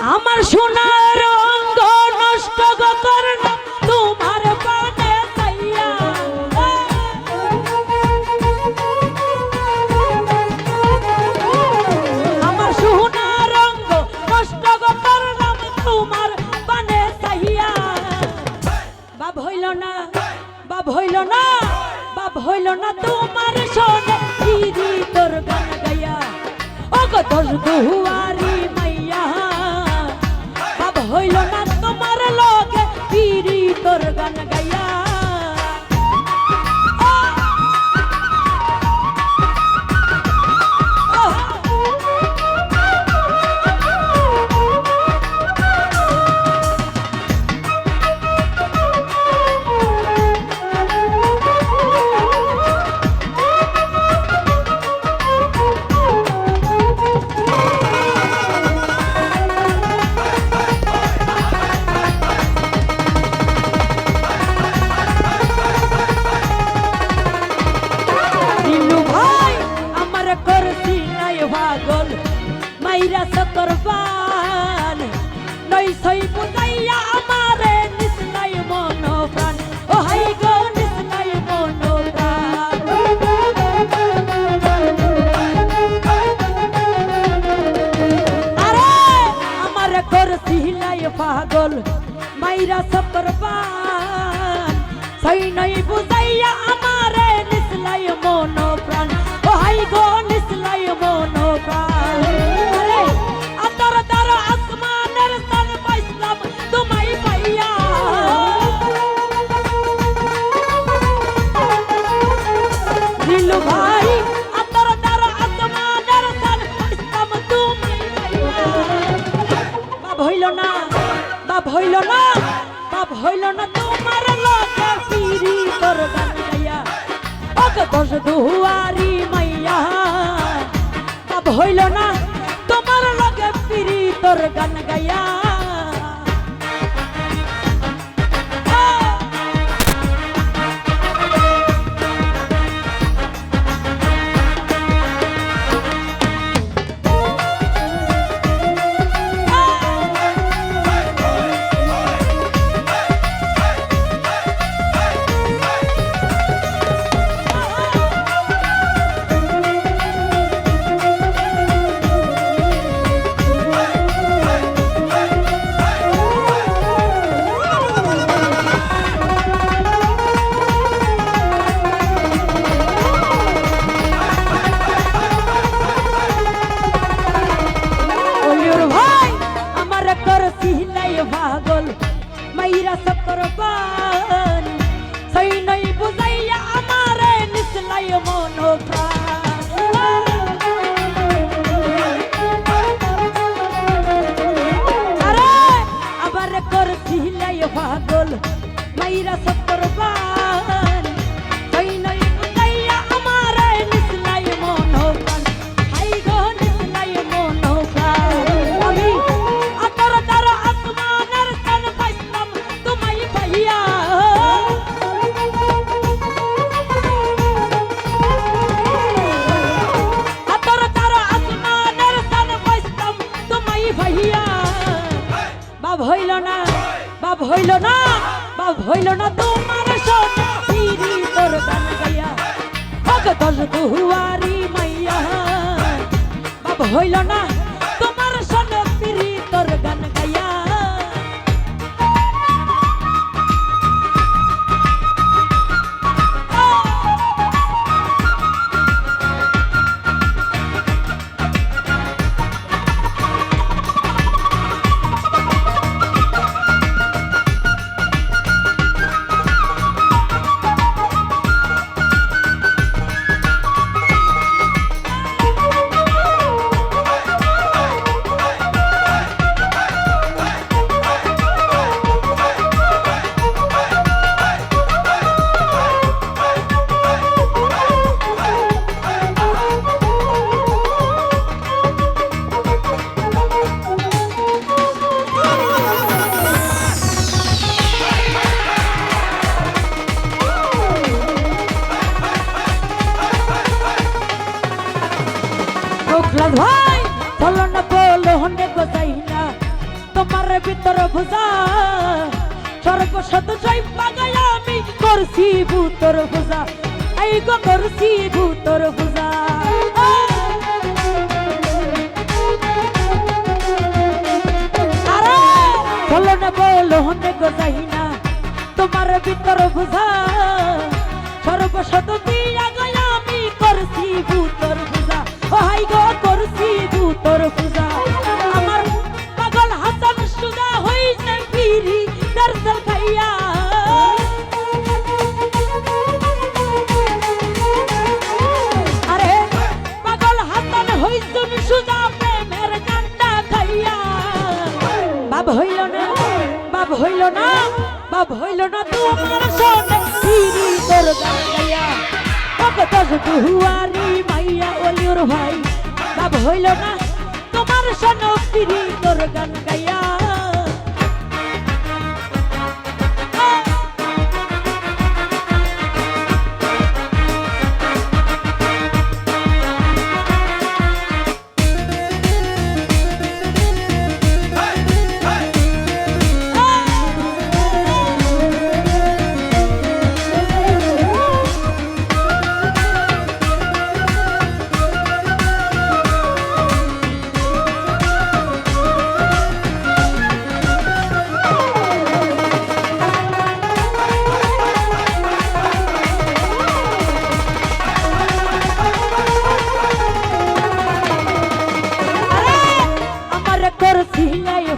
আমার সোনার অঙ্গ নষ্ট করল তোমার পানে চাইয়া আমার সোনার অঙ্গ নষ্ট করলাম তোমার পানে চাইয়া বাপ হইল না বাপ হইল না বাপ হইল না তোমার সোনে দিদি তোর গান গাইয়া ও গো দশ দুয়ারি মাইয়া বাপ হইল না তোমার লগে পিরি তোর গান গাইয়া পাগল মাইরা সতরবান নই সই বুঝাইয়া আমারে নিসলাই মন প্রাণ ও হাই গো নিসলাই মন প্রাণ আরে আমারে করছিলাই পাগল মাইরা সতরবান সই নই বুঝাইয়া আমারে নিসলাই মন প্রাণ ও হাই গো নিসলাই মন প্রাণ আরে আতর দর আসমানের স্থান পাইলাম তোমায় পাইয়া দিলু ভাই আতর দর আসমানের স্থান পাইলাম তোমায় পাইয়া বাপ হইল না বাপ হইল না বাপ হইল না তোমার লগে পিরি তোর গান গাইয়া ওকে দশ দুয়ারি মাইয়া বাপ হইল না তোমার লগে পিরি তোর গান গাইয়া পাগল মাইরা সতরবান সই নই বুঝাইয়া আমারে নিসলাই মন প্রাণ আরে আবার করছিলাই পাগল মাইরা সতরবান সই নই বুঝাইয়া আমারে নিসলাই মন প্রাণ হাই গো নিসলাই মন প্রাণ আমি আতর দর আসমানের স্থান পাইলাম তোমায় পাইয়া আতর দর আসমানের স্থান পাইলাম তোমায় পাইয়া বাপ হইল না বাপ হইল না বাপ হইল না তোমার সোনা পিরি তোর গান গাইয়া ওকে দশ দুয়ারি মাইয়া বাপ হইল না তোমার সোনা পিরি তোর গান গাইয়া ভিতর বুঝা সর্বশত জয় পাগাই আমি করছি ভূতর পূজা এই গো করছি ভূতর পূজা আরে বলো না বলো হনে গো যাই না তোমার ভিতর বুঝা সর্বশত দিয়া গো আমি করছি ভূতর পূজা ও হাই গো করছি ভূতর পূজা আমার পাগল হাসান সুদা হইছে পিরি দর্শন খাইয়া আরে পাগল হাসান হইছুন সুদা প্রেমের গান্ডা খাইয়া বাপ হইল না বাপ হইল না বাপ হইল না তোমার সোনে পিরি তোর গান গাইয়া কত দুহুয়ারি মাইয়া ওলিওর ভাই বাপ হইল না তোমার সোনে পিরি তোর গান গাইয়া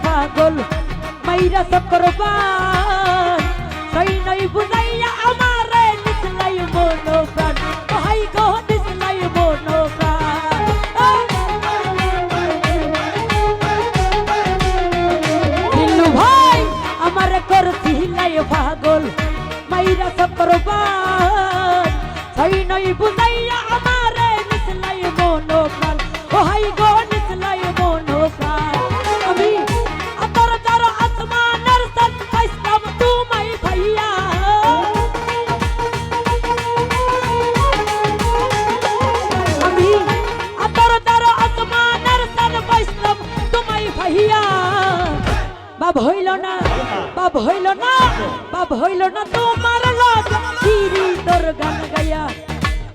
পাগল মাইরা চক্রবান তাই নাই বুঝাইয়া আমারে নিসলাই মনো প্রাণ হাই গো নিসলাই মনো প্রাণ দিলু ভাই আমারে করছিলাই পাগল মাইরা চক্রবান তাই নাই বুঝাইয়া আমারে নিসলাই মনো প্রাণ হাই গো নিসলাই মনো প্রাণ বাপ হইল না বাপ হইল না বাপ হইল না তোমার লগ চিরি তোর গান গাইয়া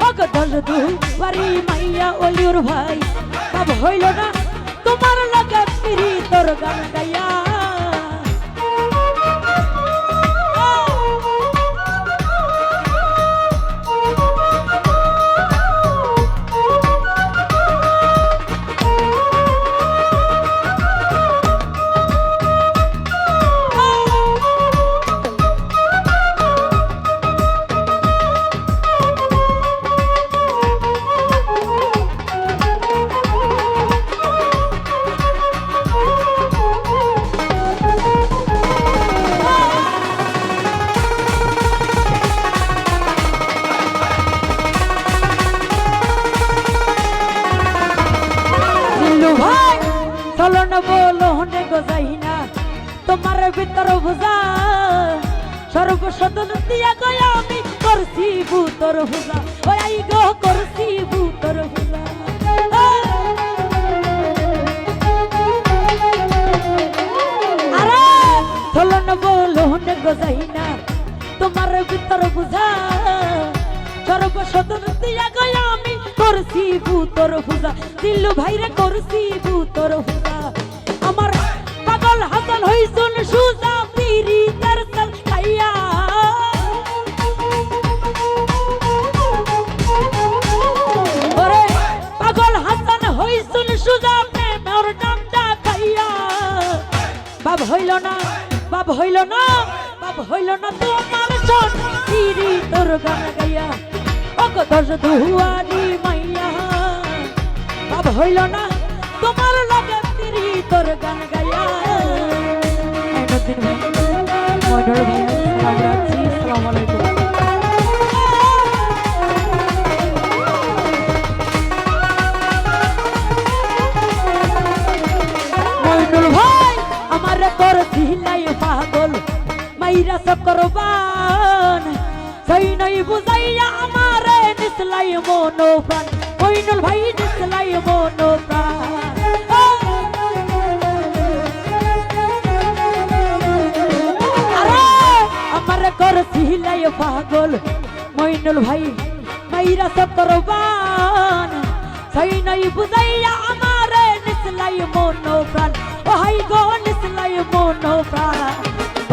অগদল দুবারি মাইয়া ওলিউর ভাই বাপ হইল না তোমার লগ চিরি তোর গান গাইয়া চলো না বলো হনে গো যাই না তোমার ভিতর বুঝা সর্বসদন দিয়া গয়া আমি করছি ভূতর পূজা ওই আই গো করছি ভূতর পূজা আরে চলো না বলো হনে গো যাই না তোমার ভিতর বুঝা সর্বসদন দিয়া গয়া আমি করছি ভূতর পূজা দিল্লু ভাইরে করছি ভূতর পূজা আমার পাগল হাসান হইছুন সুজা পিরি দর্শন খাইয়া ওরে পাগল হাসান হইছুন সুজা প্রেমের গান্ডা খাইয়া বাপ হইল না বাপ হইল না বাপ হইল না তোমার সোন পিরি তোর গান গাইয়া অগদল দুহুয়ারি মাইয়া বাপ হইল না তোমার লাগে তিরি তোর গান গাইয়া আসসালামু আলাইকুম মইনুল ভাই আমার করছিলাই পাগল মাইরা চক্রবান সেই নই বুঝাইয়া আমারে নিসলাই মনো প্রাণ মইনুল ভাই নিসলাই মনো প্রাণ দিলাই পাগল মইনুল ভাই মাইরা সব করবান সেই নাই বুঝাইয়া আমারে নিসলাই মনো প্রাণ ও হাই গো নিসলাই মনো প্রাণ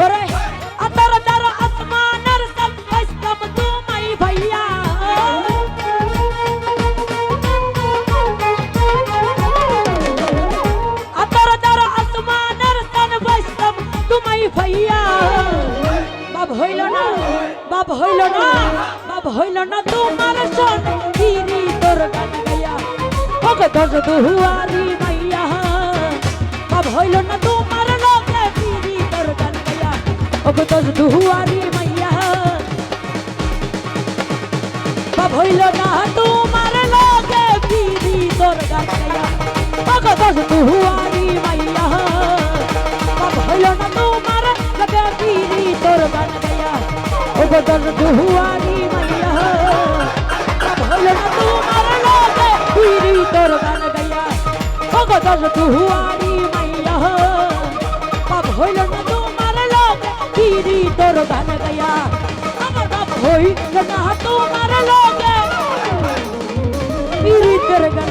ওরে আতর দর আসমানের সব ইসলাম তুমি ভাইয়া আতর দর আসমানের সব ইসলাম তুমি ভাইয়া বাপ হইল না বাপ হইল না বাপ হইল না তোমার son গিরি তোর গান গাইয়া ওকে দশ দুয়ারি মাইয়া বাপ হইল না তোমার লগে গিরি তোর গান গাইয়া ওকে দশ দুয়ারি মাইয়া বাপ হইল না তোমার লগে গিরি তোর গান গাইয়া ওকে দশ দুয়ারি মাইয়া বাপ হইল না তোমার লগে গিরি তোর গান গাইয়া ওকে দশ দুয়ারি মাইয়া বাপ হইল না তোমার লগে গিরি তোর গান গাইয়া ওকে দশ দুয়ারি মাইয়া বাপ হইল না তোমার লগে গিরি তোর গান গাইয়া আমার বাপ হইল না তোমার লগে গিরি তোর গান